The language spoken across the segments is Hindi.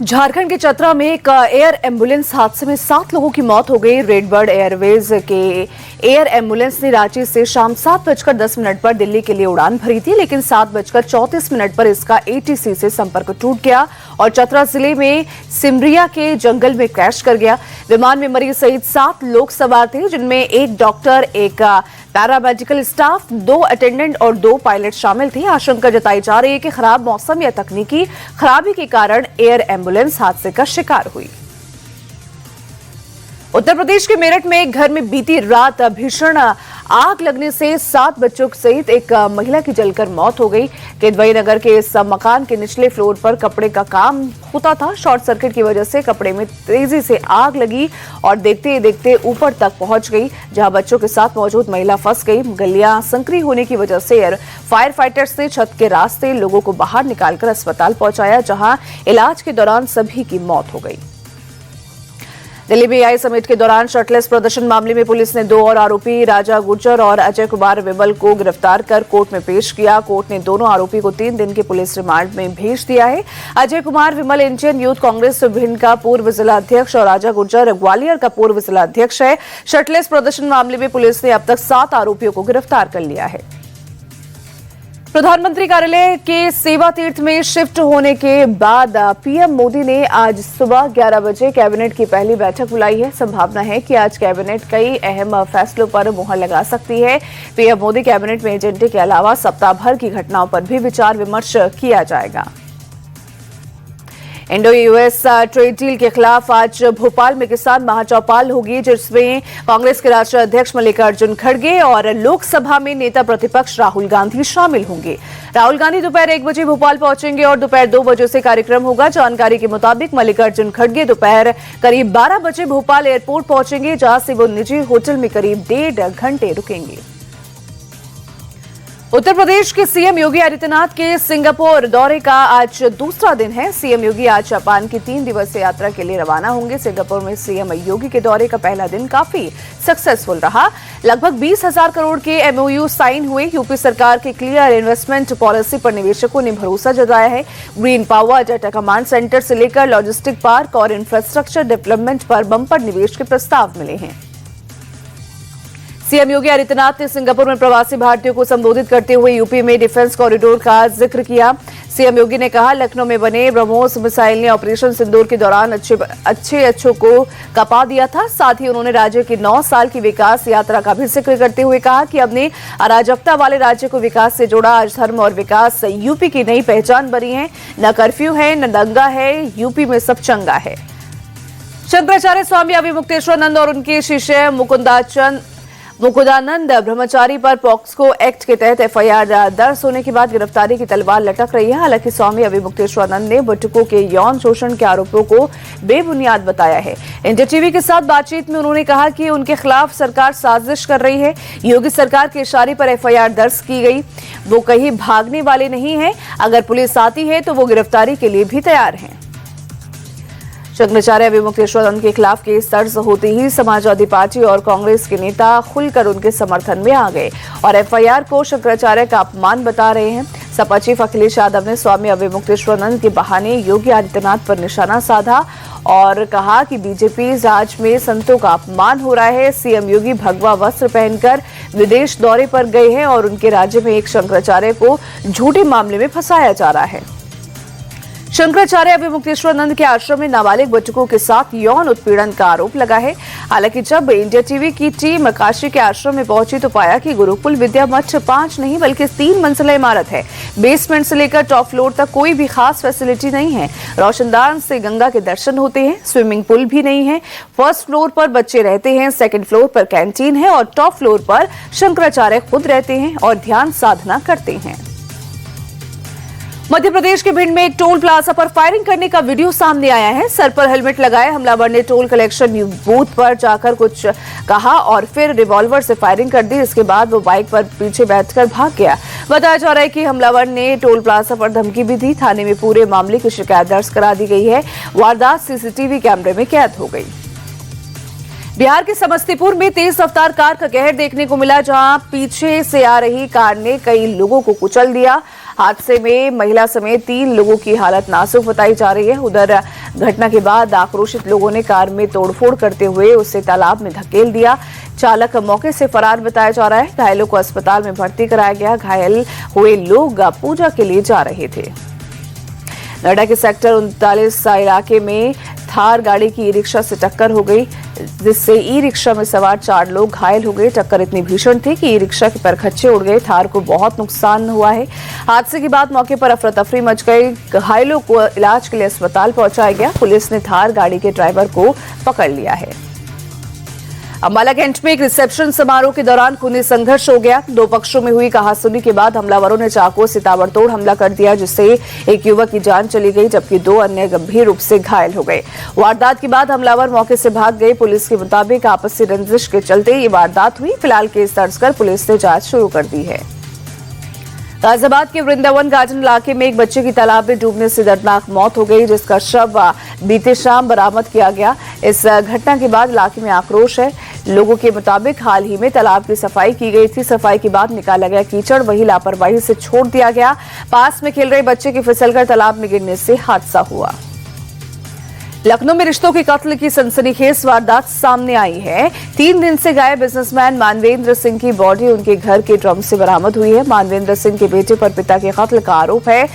झारखंड के चतरा में एक एयर एम्बुलेंस हादसे में 7 लोगों की मौत हो गई। रेडबर्ड एयरवेज के एयर एम्बुलेंस ने रांची से शाम 7:10 पर दिल्ली के लिए उड़ान भरी थी, लेकिन 7:34 पर इसका एटीसी से संपर्क टूट गया और चतरा जिले में सिमरिया के जंगल में क्रैश कर गया। विमान में मरीज सहित 7 लोग सवार थे, जिनमें एक डॉक्टर, एक पैरामेडिकल स्टाफ, 2 अटेंडेंट और 2 पायलट शामिल थे। आशंका जताई जा रही है कि खराब मौसम या तकनीकी खराबी के कारण एयर एम्बुलेंस हादसे का शिकार हुई। उत्तर प्रदेश के मेरठ में एक घर में बीती रात भीषण आग लगने से 7 बच्चों सहित एक महिला की जलकर मौत हो गई। केदवई नगर के इस मकान के निचले फ्लोर पर कपड़े का काम होता था। शॉर्ट सर्किट की वजह से कपड़े में तेजी से आग लगी और देखते ही देखते ऊपर तक पहुंच गई, जहां बच्चों के साथ मौजूद महिला फंस गई। गलियां संकरी होने की वजह से फायर फाइटर्स ने छत के रास्ते लोगों को बाहर निकालकर अस्पताल पहुंचाया, जहां इलाज के दौरान सभी की मौत हो गई। दिल्ली में आई समिट के दौरान शर्टलेस प्रदर्शन मामले में पुलिस ने 2 और आरोपी राजा गुर्जर और अजय कुमार विमल को गिरफ्तार कर कोर्ट में पेश किया। कोर्ट ने दोनों आरोपी को 3 दिन के पुलिस रिमांड में भेज दिया है। अजय कुमार विमल इंडियन यूथ कांग्रेस भिंड का पूर्व जिला अध्यक्ष और राजा गुर्जर ग्वालियर का पूर्व जिला अध्यक्ष है। शर्टलेस प्रदर्शन मामले में पुलिस ने अब तक 7 आरोपियों को गिरफ्तार कर लिया है। प्रधानमंत्री कार्यालय के सेवा तीर्थ में शिफ्ट होने के बाद पीएम मोदी ने आज सुबह 11 बजे कैबिनेट की पहली बैठक बुलाई है। संभावना है कि आज कैबिनेट कई अहम फैसलों पर मुहर लगा सकती है। पीएम मोदी कैबिनेट में एजेंडे के अलावा सप्ताह भर की घटनाओं पर भी विचार विमर्श किया जाएगा। इंडो यूएस ट्रेड डील के खिलाफ आज भोपाल में किसान महाचौपाल होगी, जिसमें कांग्रेस के राष्ट्रीय अध्यक्ष मल्लिकार्जुन खड़गे और लोकसभा में नेता प्रतिपक्ष राहुल गांधी शामिल होंगे। राहुल गांधी दोपहर 1 बजे भोपाल पहुंचेंगे और दोपहर 2 बजे से कार्यक्रम होगा। जानकारी के मुताबिक मल्लिकार्जुन खड़गे दोपहर करीब 12 बजे भोपाल एयरपोर्ट पहुंचेंगे, जहां से वो निजी होटल में करीब 1.5 घंटे रुकेंगे। उत्तर प्रदेश के सीएम योगी आदित्यनाथ के सिंगापुर दौरे का आज दूसरा दिन है। सीएम योगी आज जापान की 3 दिवसीय यात्रा के लिए रवाना होंगे। सिंगापुर में सीएम योगी के दौरे का पहला दिन काफी सक्सेसफुल रहा। लगभग 20,000 करोड़ के एमओयू साइन हुए। यूपी सरकार की क्लियर इन्वेस्टमेंट पॉलिसी पर निवेशकों ने भरोसा जताया है। Green power, data command centre से लेकर लॉजिस्टिक पार्क और इंफ्रास्ट्रक्चर डेवलपमेंट पर बंपर निवेश के प्रस्ताव मिले हैं। सीएम योगी आदित्यनाथ ने सिंगापुर में प्रवासी भारतीयों को संबोधित करते हुए यूपी में डिफेंस कॉरिडोर का जिक्र किया। सीएम योगी ने कहा, लखनऊ में बने ब्रह्मोस मिसाइल ने ऑपरेशन सिंदूर के दौरान अच्छों को कपा दिया था। साथ ही उन्होंने राज्य की 9 साल की विकास यात्रा का भी जिक्र करते हुए कहा कि अपने अराजकता वाले राज्य को विकास से जोड़ा। आज धर्म और विकास यूपी की नई पहचान बनी है। न कर्फ्यू है, न दंगा है, यूपी में सब चंगा है। शंकराचार्य स्वामी अभिमुक्तेश्वरानंद और उनके शिष्य मुकुंदानंद ब्रह्मचारी पर पॉक्सो एक्ट के तहत एफआईआर दर्ज होने के बाद गिरफ्तारी की तलवार लटक रही है। हालांकि स्वामी अभिमुक्तेश्वरानंद ने बुजुर्गों के यौन शोषण के आरोपों को बेबुनियाद बताया है। इंडिया टीवी के साथ बातचीत में उन्होंने कहा कि उनके खिलाफ सरकार साजिश कर रही है। योगी सरकार के इशारे पर एफआईआर दर्ज की गई। वो कहीं भागने वाले नहीं है। अगर पुलिस आती है तो वो गिरफ्तारी के लिए भी तैयार है। शंकराचार्य अभिमुक्तेश्वरानंद के खिलाफ केस दर्ज होते ही समाजवादी पार्टी और कांग्रेस के नेता खुलकर उनके समर्थन में आ गए और एफआईआर को शंकराचार्य का अपमान बता रहे हैं। सपा चीफ अखिलेश यादव ने स्वामी अभिमुक्तेश्वरानंद के बहाने योगी आदित्यनाथ पर निशाना साधा और कहा कि बीजेपी राज में संतों का अपमान हो रहा है। सीएम योगी भगवा वस्त्र पहनकर विदेश दौरे पर गए हैं और उनके राज्य में एक शंकराचार्य को झूठे मामले में फंसाया जा रहा है। शंकराचार्य अभिमुक्तेश्वरानंद के आश्रम में नाबालिग बच्चों के साथ यौन उत्पीड़न का आरोप लगा है। हालांकि जब इंडिया टीवी की टीम काशी के आश्रम में पहुंची तो पाया कि गुरुकुल विद्या मठ 5 नहीं बल्कि 3 मंजिला इमारत है। बेसमेंट से लेकर टॉप फ्लोर तक कोई भी खास फैसिलिटी नहीं है। रोशनदान से गंगा के दर्शन होते हैं। स्विमिंग पूल भी नहीं है। फर्स्ट फ्लोर पर बच्चे रहते हैं, सेकेंड फ्लोर पर कैंटीन है और टॉप फ्लोर पर शंकराचार्य खुद रहते हैं और ध्यान साधना करते हैं। मध्य प्रदेश के भिंड में एक टोल प्लाजा पर फायरिंग करने का वीडियो सामने आया है। सर पर हेलमेट लगाए हमलावर ने टोल कलेक्शन बूथ पर जाकर कुछ कहा और फिर रिवॉल्वर से फायरिंग कर दी। इसके बाद वो बाइक पर पीछे बैठकर भाग गया। बताया जा रहा है कि हमलावर ने टोल प्लाजा पर धमकी भी दी। थाने में पूरे मामले की शिकायत दर्ज करा दी गई है। वारदात सीसीटीवी कैमरे में कैद हो गई। बिहार के समस्तीपुर में तेज रफ्तार कार का कहर देखने को मिला, जहां पीछे से आ रही कार ने कई लोगों को कुचल दिया। हादसे में महिला समेत 3 लोगों की हालत नाजुक बताई जा रही है। उधर घटना के बाद आक्रोशित लोगों ने कार में तोड़फोड़ करते हुए उसे तालाब में धकेल दिया। चालक मौके से फरार बताया जा रहा है। घायलों को अस्पताल में भर्ती कराया गया। घायल हुए लोग पूजा के लिए जा रहे थे। नोएडा के सेक्टर 39 इलाके में थार गाड़ी की ई रिक्शा से टक्कर हो गई, जिससे ई रिक्शा में सवार 4 लोग घायल हो गए। टक्कर इतनी भीषण थी कि ई रिक्शा के परखच्चे उड़ गए। थार को बहुत नुकसान हुआ है। हादसे के बाद मौके पर अफरा तफरी मच गई। घायलों को इलाज के लिए अस्पताल पहुंचाया गया। पुलिस ने थार गाड़ी के ड्राइवर को पकड़ लिया है। अम्बाला कैंट में एक रिसेप्शन समारोह के दौरान खूनी संघर्ष हो गया। 2 पक्षों में हुई कहासुनी के बाद हमलावरों ने चाकू से ताबड़तोड़ हमला कर दिया, जिससे एक युवक की जान चली गई, जबकि 2 अन्य गंभीर रूप से घायल हो गए। वारदात के बाद हमलावर मौके से भाग गए। पुलिस के मुताबिक आपसी रंजिश के चलते ये वारदात हुई। फिलहाल केस दर्ज कर पुलिस ने जांच शुरू कर दी है। गाजियाबाद के वृंदावन गार्डन इलाके में एक बच्चे की तालाब में डूबने से दर्दनाक मौत हो गई, जिसका शव बीते शाम बरामद किया गया। इस घटना के बाद इलाके में आक्रोश है। लोगों के मुताबिक हाल ही में तालाब की सफाई की गई थी। सफाई के बाद निकाला गया कीचड़ वही लापरवाही से छोड़ दिया गया। पास में खेल रहे बच्चे के फिसलकर तालाब में गिरने से हादसा हुआ। लखनऊ में रिश्तों के कत्ल की सनसनीखेज वारदात सामने आई है। 3 दिन से गायब बिजनेसमैन मानवेंद्र सिंह की बॉडी उनके घर के ड्रम से बरामद हुई है। मानवेंद्र सिंह के बेटे पर पिता के कत्ल का आरोप है।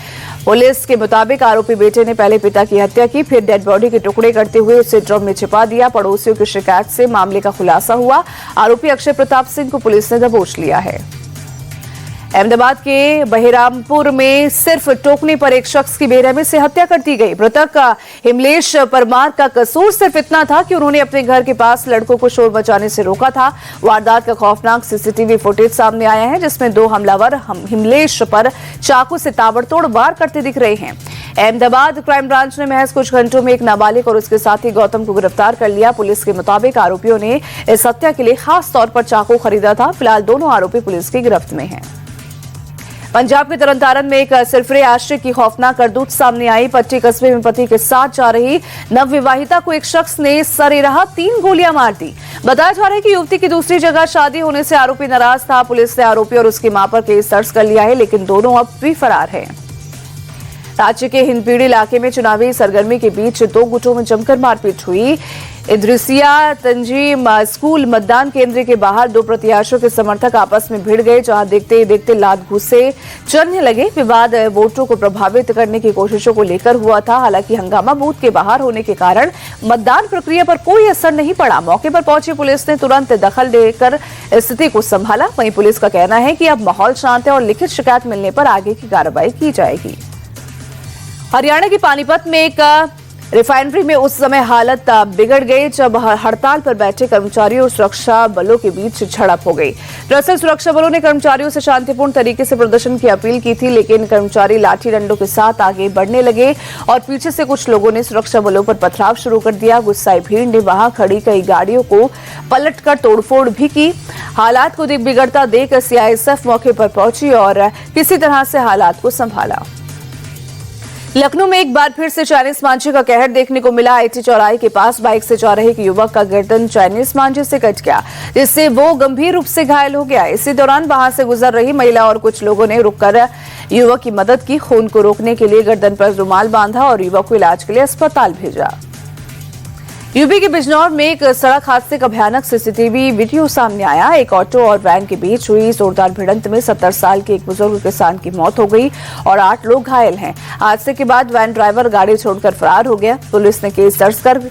पुलिस के मुताबिक आरोपी बेटे ने पहले पिता की हत्या की, फिर डेड बॉडी के टुकड़े करते हुए उसे ड्रम में छिपा दिया। पड़ोसियों की शिकायत से मामले का खुलासा हुआ। आरोपी अक्षय प्रताप सिंह को पुलिस ने दबोच लिया है। अहमदाबाद के बहिरामपुर में सिर्फ टोकने पर एक शख्स की बेरहमी से हत्या कर दी गई। मृतक हिमलेश परमार का कसूर सिर्फ इतना था कि उन्होंने अपने घर के पास लड़कों को शोर मचाने से रोका था। वारदात का खौफनाक सीसीटीवी फुटेज सामने आया है, जिसमें 2 हमलावर हिमलेश पर चाकू से ताबड़तोड़ वार करते दिख रहे हैं। अहमदाबाद क्राइम ब्रांच ने महज कुछ घंटों में एक नाबालिग और उसके साथी गौतम को गिरफ्तार कर लिया। पुलिस के मुताबिक आरोपियों ने इस हत्या के लिए खास तौर पर चाकू खरीदा था। फिलहाल दोनों आरोपी पुलिस की गिरफ्त में हैं। पंजाब के तरनतारन में एक सिरफिरे आश्रय की खौफनाक करतूत सामने आई। पट्टी कस्बे में पति के साथ जा रही नवविवाहिता को एक शख्स ने सरेराह 3 गोलियां मार दी। बताया जा रहा है कि युवती की दूसरी जगह शादी होने से आरोपी नाराज था। पुलिस ने आरोपी और उसकी मां पर केस दर्ज कर लिया है, लेकिन दोनों अब भी फरार हैं। राज्य के हिंदपीढ़ी इलाके में चुनावी सरगर्मी के बीच 2 गुटों में जमकर मारपीट हुई। इद्रिसिया तंजीम स्कूल मतदान केंद्र के बाहर 2 प्रत्याशियों के समर्थक आपस में भिड़ गए, जहां देखते ही देखते लात घुसे चलने लगे। विवाद वोटरों को प्रभावित करने की कोशिशों को लेकर हुआ था। हालांकि हंगामा बूथ के बाहर होने के कारण मतदान प्रक्रिया पर कोई असर नहीं पड़ा। मौके पर पहुंची पुलिस ने तुरंत दखल देकर स्थिति को संभाला। वहीं पुलिस का कहना है कि अब माहौल शांत है और लिखित शिकायत मिलने पर आगे की कार्रवाई की जाएगी। हरियाणा के पानीपत में एक रिफाइनरी में उस समय हालत बिगड़ गई जब हड़ताल पर बैठे कर्मचारियों और सुरक्षा बलों के बीच झड़प हो गई। दरअसल सुरक्षा बलों ने कर्मचारियों से शांतिपूर्ण तरीके से प्रदर्शन की अपील की थी, लेकिन कर्मचारी लाठी डंडों के साथ आगे बढ़ने लगे और पीछे से कुछ लोगों ने सुरक्षा बलों पर पथराव शुरू कर दिया। गुस्साई भीड़ ने वहां खड़ी कई गाड़ियों को पलटकर तोड़फोड़ भी की। हालात को बिगड़ता देख सीआईएसएफ मौके पर पहुंची और किसी तरह से हालात को संभाला। लखनऊ में एक बार फिर से चाइनीज मांझे का कहर देखने को मिला। आईटी चौराहे के पास बाइक से जा रहे एक युवक का गर्दन चाइनीज मांझे से कट गया, जिससे वो गंभीर रूप से घायल हो गया। इसी दौरान वहां से गुजर रही महिला और कुछ लोगों ने रुककर युवक की मदद की। खून को रोकने के लिए गर्दन पर रुमाल बांधा और युवक को इलाज के लिए अस्पताल भेजा। यूपी के बिजनौर में एक सड़क हादसे का भयानक सीसीटीवी वीडियो सामने आया। एक ऑटो और वैन के बीच हुई जोरदार भिड़ंत में 70 साल के एक बुजुर्ग किसान की मौत हो गई और 8 लोग घायल हैं। हादसे के बाद वैन ड्राइवर गाड़ी छोड़कर फरार हो गया। पुलिस ने केस दर्ज कर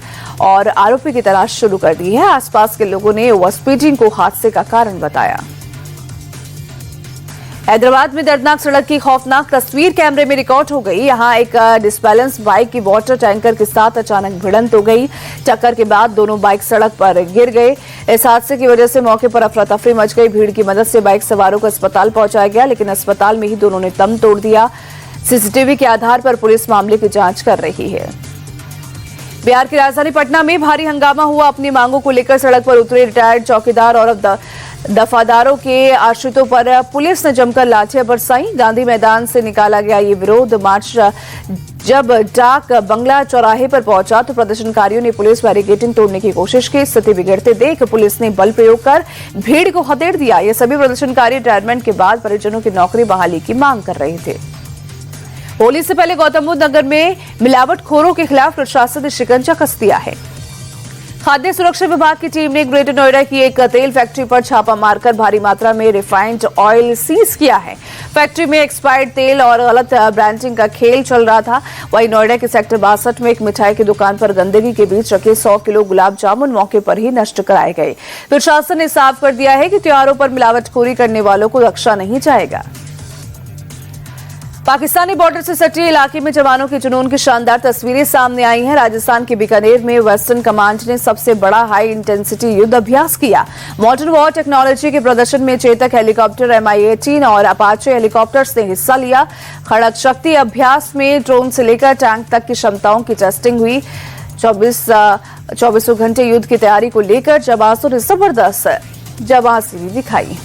और आरोपी की तलाश शुरू कर दी है। आसपास के लोगों ने ओवर स्पीडिंग को हादसे का कारण बताया। हैदराबाद में दर्दनाक सड़क की खौफनाक तस्वीर कैमरे में रिकॉर्ड हो गई। यहां एक डिसबैलेंस बाइक की वाटर टैंकर के साथ अचानक भिड़ंत हो गई। टक्कर के बाद दोनों बाइक सड़क पर गिर गए। इस हादसे की वजह से मौके पर अफरा तफरी मच गई। भीड़ की मदद से बाइक सवारों को अस्पताल पहुंचाया गया, लेकिन अस्पताल में ही दोनों ने दम तोड़ दिया। सीसीटीवी के आधार पर पुलिस मामले की जांच कर रही है। बिहार की राजधानी पटना में भारी हंगामा हुआ। अपनी मांगों को लेकर सड़क पर उतरे रिटायर्ड चौकीदार और दफादारों के आश्रितों पर पुलिस ने जमकर लाठियां बरसाई। गांधी मैदान से निकाला गया ये विरोध मार्च जब डाक बंगला चौराहे पर पहुंचा तो प्रदर्शनकारियों ने पुलिस बैरिकेडिंग तोड़ने की कोशिश की। स्थिति बिगड़ते देख पुलिस ने बल प्रयोग कर भीड़ को खदेड़ दिया। ये सभी प्रदर्शनकारी रिटायरमेंट के बाद परिजनों की नौकरी बहाली की मांग कर रहे थे। होली से पहले गौतम बुद्ध नगर में मिलावटखोरों के खिलाफ प्रशासन ने शिकंजा कस दिया है। खाद्य सुरक्षा विभाग की टीम ने ग्रेटर नोएडा की एक तेल फैक्ट्री पर छापा मारकर भारी मात्रा में रिफाइंड ऑयल सीज किया है। फैक्ट्री में एक्सपायर्ड तेल और गलत ब्रांडिंग का खेल चल रहा था। वहीं नोएडा के सेक्टर 62 में एक मिठाई की दुकान पर गंदगी के बीच रखे 100 किलो गुलाब जामुन मौके पर ही नष्ट कराए गए। प्रशासन ने साफ कर दिया है कि त्योहारों पर मिलावटखोरी करने वालों को रक्षा नहीं जाएगा। पाकिस्तानी बॉर्डर से सटे इलाके में जवानों के जुनून की शानदार तस्वीरें सामने आई हैं। राजस्थान के बीकानेर में वेस्टर्न कमांड ने सबसे बड़ा हाई इंटेंसिटी युद्ध अभ्यास किया। मॉडर्न वॉर टेक्नोलॉजी के प्रदर्शन में चेतक हेलीकॉप्टर, MI-18 और अपाचे हेलीकॉप्टर्स ने हिस्सा लिया। खड़क शक्ति अभ्यास में ड्रोन से लेकर टैंक तक की क्षमताओं की टेस्टिंग हुई। 24 घंटे युद्ध की तैयारी को लेकर जवानों ने जबरदस्त जाबाजी दिखाई।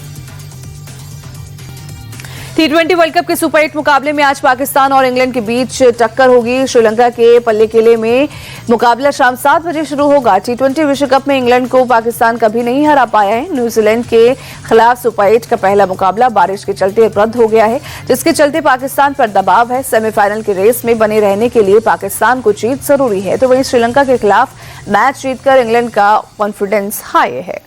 T20 वर्ल्ड कप के सुपर 8 मुकाबले में आज पाकिस्तान और इंग्लैंड के बीच टक्कर होगी। श्रीलंका के पल्लेकेले में मुकाबला शाम 7 बजे शुरू होगा। T20 विश्व कप में इंग्लैंड को पाकिस्तान कभी नहीं हरा पाया है। न्यूजीलैंड के खिलाफ सुपर 8 का पहला मुकाबला बारिश के चलते रद्द हो गया है, जिसके चलते पाकिस्तान पर दबाव है। सेमीफाइनल की रेस में बने रहने के लिए पाकिस्तान को जीत जरूरी है। तो वहीं श्रीलंका के खिलाफ मैच जीतकर इंग्लैंड का कॉन्फिडेंस हाई है।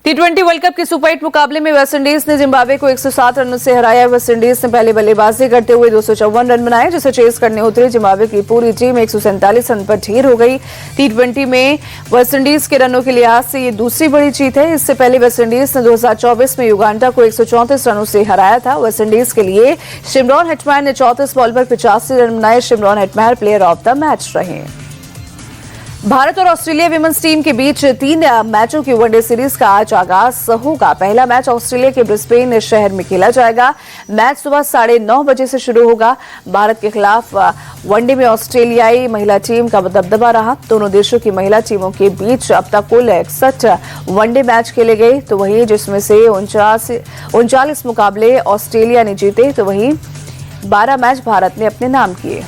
T20 वर्ल्ड कप के सुपर 8 मुकाबले में वेस्टइंडीज ने जिम्बाब्वे को 107 रनों से हराया। वेस्टइंडीज ने पहले बल्लेबाजी करते हुए 254 रन बनाए, जिसे चेस करने उतरी जिम्बाब्वे की पूरी टीम 147 रन पर ढेर हो गई। T20 में वेस्टइंडीज के रनों के लिहाज से ये दूसरी बड़ी जीत है। इससे पहले वेस्टइंडीज ने 2024 में युगांडा को 134 रनों से हराया था। वेस्टइंडीज के लिए शिमरॉन हेटमायर ने 34 बॉल पर 85 रन बनाए। Shimron Hetmyer player of the match रहे। भारत और ऑस्ट्रेलिया विमेंस टीम के बीच 3 मैचों की वनडे सीरीज का आज आगाज होगा। पहला मैच ऑस्ट्रेलिया के ब्रिस्बेन शहर में खेला जाएगा। मैच सुबह 9:30 बजे से शुरू होगा। भारत के खिलाफ वनडे में ऑस्ट्रेलियाई महिला टीम का दबदबा रहा। दोनों देशों की महिला टीमों के बीच अब तक कुल 61 वनडे मैच खेले गए, तो वहीं जिसमें से 39 मुकाबले ऑस्ट्रेलिया ने जीते, तो वहीं 12 मैच भारत ने अपने नाम किए।